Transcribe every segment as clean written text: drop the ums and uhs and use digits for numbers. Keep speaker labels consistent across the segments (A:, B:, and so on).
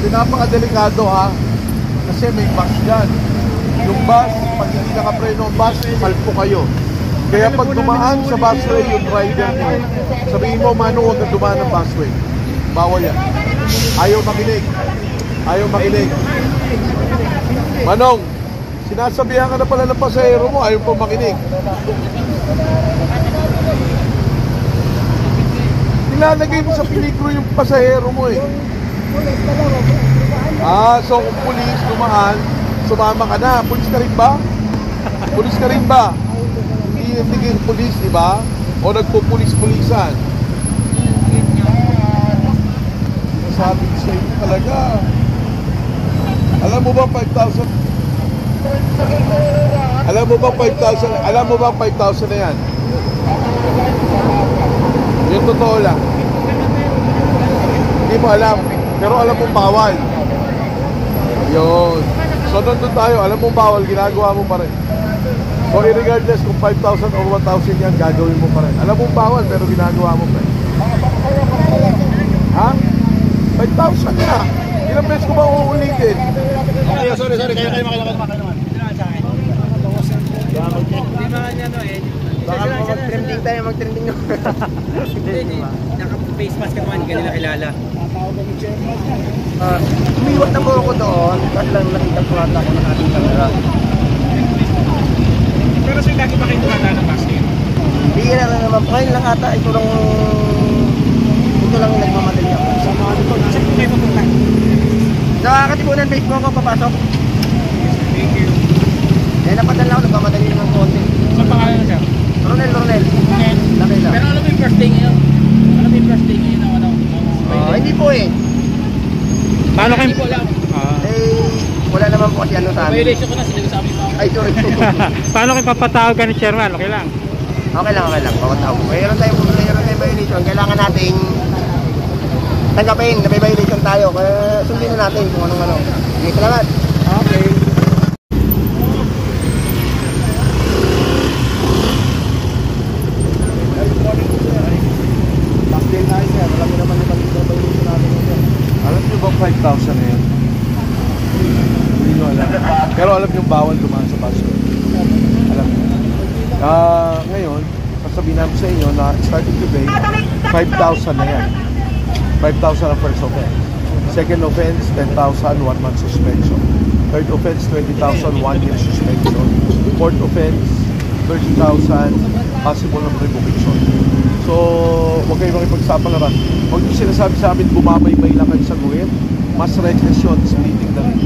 A: Pinapakadelikado ha. Kasi may bus dyan. Yung bus, pag hindi nakapreno ang bus, palpo kayo. Kaya pag dumaan sa busway yung rider nyo, sabihin mo, Manong, huwag kang dumaan ng busway. Bawal yan. Ayaw makinig. Ayaw makinig. Manong, sinasabihan ka na pala ng pasahero mo, ayaw pa makinig. Nilalagay mo sa peligro yung pasahero mo eh. So kung pulis dumaan, sumama ka na. Pulis ka rin ba? Pulis ka rin ba? Hindi kayo pulis, diba? O nagpupulis-pulisan. Sabi ko sa inyo talaga. Alam mo ba 5,000? Alam mo ba 5,000? Alam mo ba 5,000 na yan? Yung totoo lang. Hindi mo alam. Pero alam mo bawal. Yun. So nandun tayo. Alam mo bawal. Ginagawa mo pa rin. So regardless kung 5,000 or 1,000 yan, gagawin mo pa rin. Alam mo bawal pero ginagawa mo pa rin. Ha? 5,000 na. Ilang beses ko ba uulitin?
B: Okay, sorry. Kayo naman.
C: Hindi ba niya no eh.
B: Baka mag-trending tayo, mag-trending nyo.
C: Hindi. Naka-face mask ka naman, hindi ka nila kilala.
B: Umiwag na po ako doon. Kasi lang nakita po ata ako ng ating camera.
C: Pero sir, lagi ba kayo tumata ng mask yun?
B: Hindi na naman. Ngayon lang ata, ito lang yung nagmamadali ako.
C: Saan po kayo papunta?
B: Sa Katipunan base mo ako papasok.
C: Thank you.
B: Napadala ako, nagmamadali ng konti.
C: Saan pangalan na siya?
B: Ronel.
C: Nakila. Pero alam mo yung first day ngayon?
B: Hindi po eh.
C: Paano kayo? Hindi ko alam.
B: Wala naman po kasi ano sa amin.
C: Violation ko na, sinasabi mo.
B: Ay, sorry.
C: Paano kayo papatawag ka ni Chairman? Okay lang?
B: Okay lang. Papatawag. Mayroon tayong violation. Kailangan nating tanggapin na may violation tayo. Kaya sundin na natin kung anong-ano. Okay, salamat. Okay.
A: Alam nyo ba 5,000 na yan? Hindi nyo alam. Pero alam nyo bawal dumaan sa busway. Alam nyo. Ngayon, sasabihin namin sa inyo na starting today, 5,000 na yan. 5,000 ang first offense. Second offense, 10,000, 1 month suspension. Third offense, 20,000, 1 year suspension. Fourth offense, 30,000, possible ng revocation. So, huwag kayo makipagsapalaran. Huwag nyo sinasabi sa amin, bumabay-bay lang kayo sa guhit. Mas reckless yun, splitting the lane.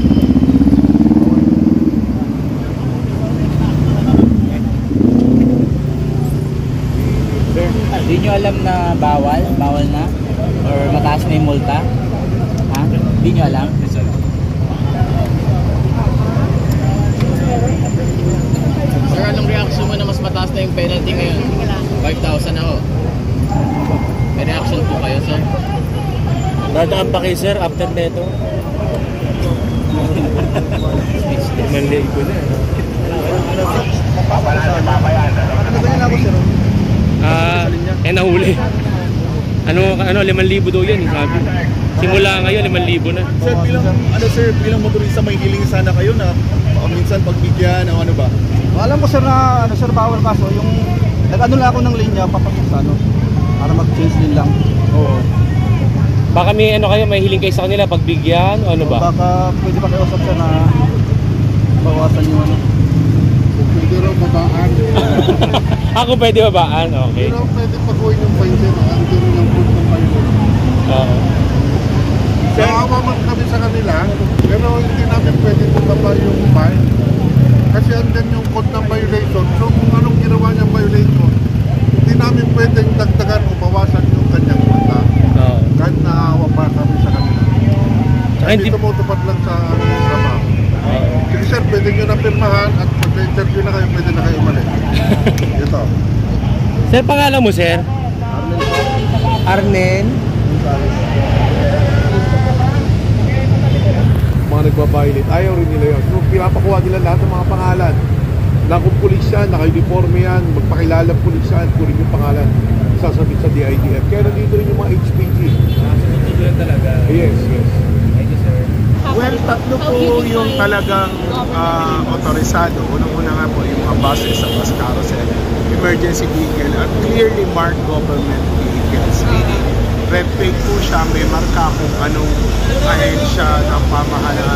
C: Sir, di nyo alam na bawal na? Or mataas na yung multa? Ha? Di nyo alam?
D: Sir, anong reaction mo na mas mataas na yung penalty ngayon? 5,000 na ho. May reaction po kayo, sir?
C: Dadaan pa kayo, sir, after neto? Mali ko na. Nahuli. Ano 5,000 daw yan, sabi. Simula ngayon 5,000 na.
E: Sir, bilang motorista may hiling sana kayo na minsan pagbigyan o ano ba?
B: Alam ko sir na sir bawal kaso yung nag-ano lang ako ng linya papasok sa para mag-change din lang. Oo.
C: Baka may may hiling kayo sa kanila pagbigyan o ano ba?
B: Baka pwede pa kayo usap sir na bawasan yung
E: Pwede raw babaan.
C: Ako pwede babaan, okay.
E: Pero pwede pag-uwi yung fine sir. Hindi rin yung food ng fine.
C: Oo.
E: So, awaman kami sa kanila, pero hindi namin pwede bumaba yung fine. Kasi andyan yung code ng violation. So kung anong ginawa niyang violation, hindi namin pwedeng dagdagan o bawasan yung kanyang multa. Kahit naawa pa kami sa kanila. Kasi tumutupad lang sa trabaho. Sige sir, pwede nyo na pirmahan at pag-interview na kayo, pwede na kayo umalis. Ito.
C: Sir, pangalan mo sir?
B: Arnen.
A: Mga nagbabiolate, ayaw rin nila yun. Nung pinapakuha nila lahat ng mga pangalan, na kung pulis yan, naka-uniforme yan, magpakilala pulis yan, kunin yung pangalan, sasabit sa DIDF. Kaya nandito rin yung mga HPG.
C: lang talaga.
A: Yes, yes.
C: Thank you, sir.
F: Well, tatlo po yung talagang otorisado. Unang-una nga po yung mga buses sa bus carousel, emergency vehicle, at clearly marked government vehicles. Meaning, red plate po siya, may marka kung anong ahensya ng pamahalaan